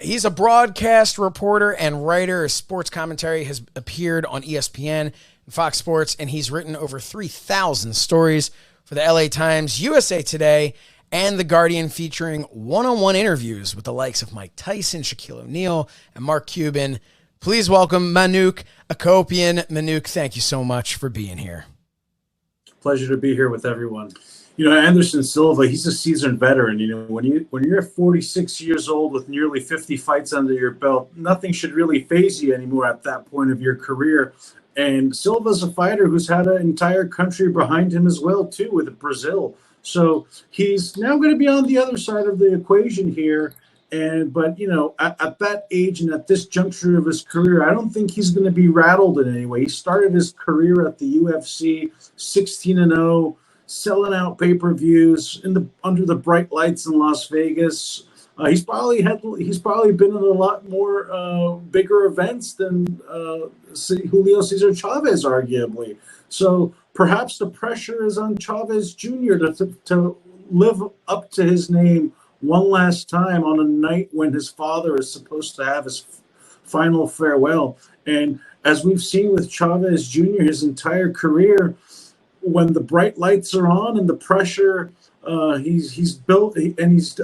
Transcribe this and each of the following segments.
He's a broadcast reporter and writer. His sports commentary has appeared on ESPN and Fox Sports, and he's written over 3,000 stories for the LA Times, USA Today, and The Guardian, featuring one-on-one interviews with the likes of Mike Tyson, Shaquille O'Neal, and Mark Cuban. Please welcome Manouk Akopyan. Manouk, thank you so much for being here. Pleasure to be here with everyone. Anderson Silva, he's a seasoned veteran. When you're 46 years old with nearly 50 fights under your belt, nothing should really faze you anymore at that point of your career. And Silva's a fighter who's had an entire country behind him as well, too, with Brazil. So he's now going to be on the other side of the equation here. But at that age and at this juncture of his career, I don't think he's going to be rattled in any way. He started his career at the UFC 16-0. Selling out pay-per-views under the bright lights in Las Vegas. He's probably been in a lot more bigger events than Julio Cesar Chavez, arguably. So perhaps the pressure is on Chavez Jr. to live up to his name one last time on a night when his father is supposed to have his final farewell. And as we've seen with Chavez Jr. his entire career, when the bright lights are on and the pressure, he's built and he's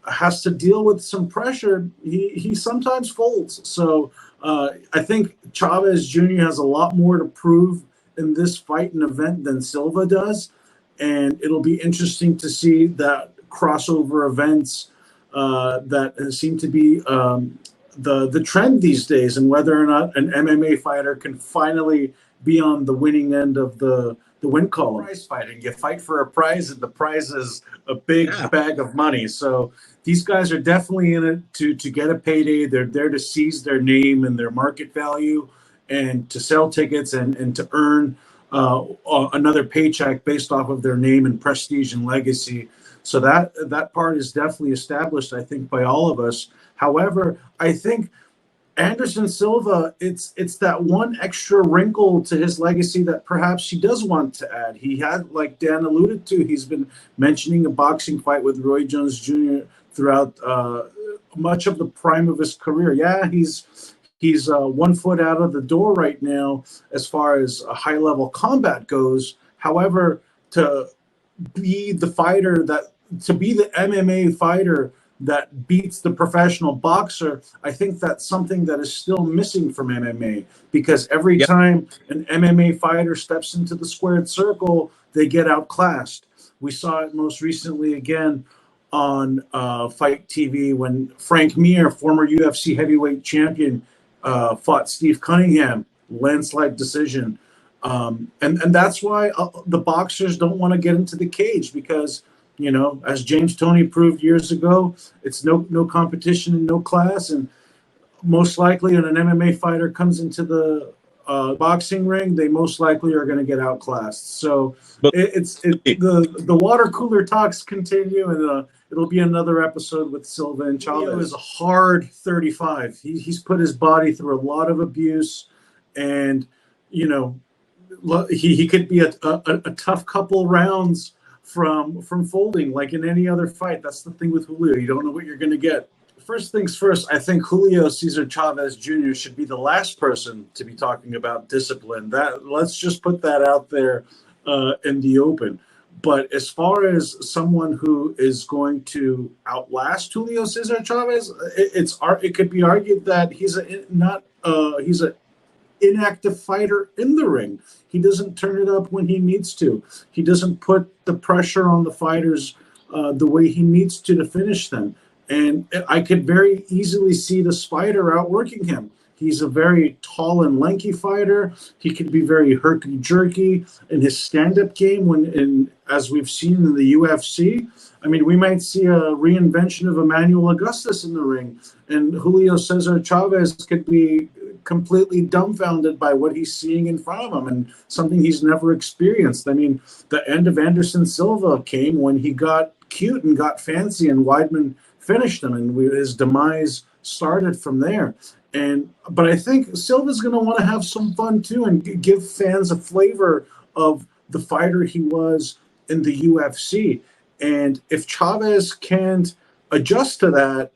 has to deal with some pressure, he sometimes folds. So I think Chavez Jr. has a lot more to prove in this fight and event than Silva does, and it'll be interesting to see that crossover events that seem to be the trend these days, and whether or not an MMA fighter can finally be on the winning end of the win column. Prize fighting. You fight for a prize, and the prize is a big bag of money. So these guys are definitely in it to get a payday. They're there to seize their name and their market value and to sell tickets and to earn another paycheck based off of their name and prestige and legacy. So that part is definitely established, I think, by all of us. However, I think Anderson Silva, it's that one extra wrinkle to his legacy that perhaps he does want to add. He had, like Dan alluded to, he's been mentioning a boxing fight with Roy Jones Jr. throughout much of the prime of his career. Yeah, he's 1 foot out of the door right now as far as high-level combat goes. However, to be the MMA fighter that beats the professional boxer, I think that's something that is still missing from MMA, because every time an MMA fighter steps into the squared circle, they get outclassed. We saw it most recently again on FiteTV when Frank Mir, former UFC heavyweight champion, fought Steve Cunningham, landslide decision. And that's why the boxers don't want to get into the cage, because as James Toney proved years ago, it's no competition and no class. And most likely when an MMA fighter comes into the boxing ring, they most likely are going to get outclassed. So the water cooler talks continue, and it'll be another episode with Silva and Chavez. He is a hard 35. He's put his body through a lot of abuse, and he could be a tough couple rounds from folding, like in any other fight. That's the thing with Julio. You don't know what you're going to get. First things first, I think Julio Cesar Chavez Jr. should be the last person to be talking about discipline. Let's just put that out there in the open. But as far as someone who is going to outlast Julio Cesar Chavez, it could be argued that he's an inactive fighter in the ring. He doesn't turn it up when he needs to. He doesn't put the pressure on the fighters the way he needs to finish them. And I could very easily see the Spider outworking him. He's a very tall and lanky fighter. He can be very herky-jerky in his stand-up game as we've seen in the UFC. I mean, we might see a reinvention of Emmanuel Augustus in the ring, and Julio Cesar Chavez could be completely dumbfounded by what he's seeing in front of him and something he's never experienced. I mean, the end of Anderson Silva came when he got cute and got fancy and Weidman finished him, and his demise started from there. But I think Silva's going to want to have some fun too and give fans a flavor of the fighter he was in the UFC. And if Chavez can't adjust to that,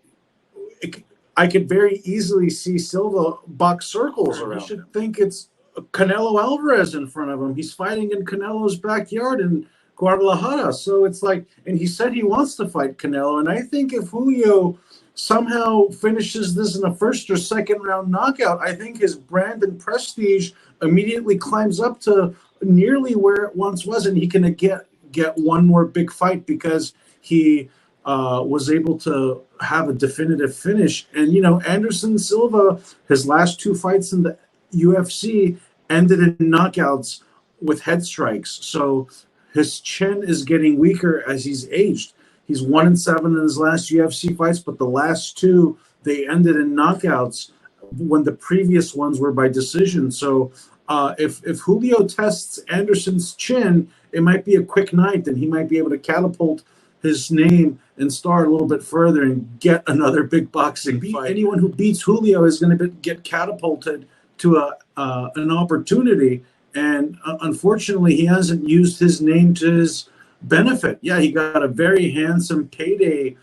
I could very easily see Silva box circles around. You should think it's Canelo Alvarez in front of him. He's fighting in Canelo's backyard in Guadalajara. So it's like, and he said he wants to fight Canelo. And I think if Julio somehow finishes this in a first or second round knockout, I think his brand and prestige immediately climbs up to nearly where it once was, and he can get one more big fight because he was able to have a definitive finish. And, Anderson Silva, his last 2 fights in the UFC ended in knockouts with head strikes. So his chin is getting weaker as he's aged. He's 1-7 in his last UFC fights, but the last 2, they ended in knockouts when the previous ones were by decision. So if Julio tests Anderson's chin, it might be a quick night, and he might be able to catapult his name and star a little bit further and get another big boxing fight. Anyone who beats Julio is going to get catapulted to an opportunity. And unfortunately, he hasn't used his name to his benefit. Yeah, he got a very handsome payday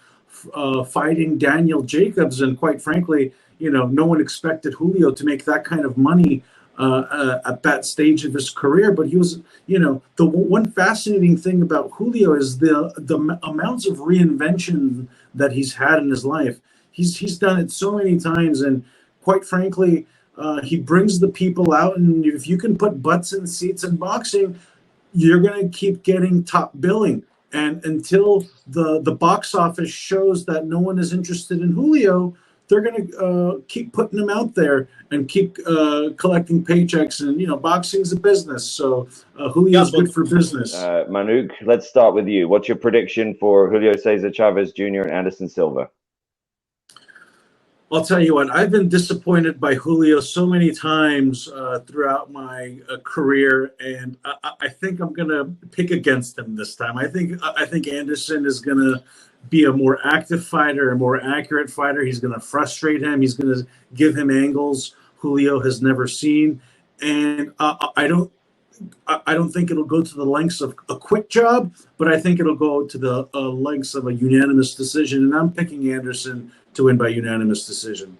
fighting Daniel Jacobs. And quite frankly, no one expected Julio to make that kind of money at that stage of his career. But he was, the one fascinating thing about Julio is the amounts of reinvention that he's had in his life. He's done it so many times. And quite frankly, he brings the people out, and if you can put butts in seats in boxing, you're going to keep getting top billing. And until the box office shows that no one is interested in Julio, they're going to keep putting him out there and keep collecting paychecks. And, boxing's a business. So Julio's good for business. Manouk, let's start with you. What's your prediction for Julio Cesar Chavez Jr. and Anderson Silva? I'll tell you what, I've been disappointed by Julio so many times throughout my career, and I think I'm going to pick against him this time. I think Anderson is going to be a more active fighter, a more accurate fighter. He's going to frustrate him. He's going to give him angles Julio has never seen, and I don't think it'll go to the lengths of a quick job, but I think it'll go to the lengths of a unanimous decision, and I'm picking Anderson to win by unanimous decision.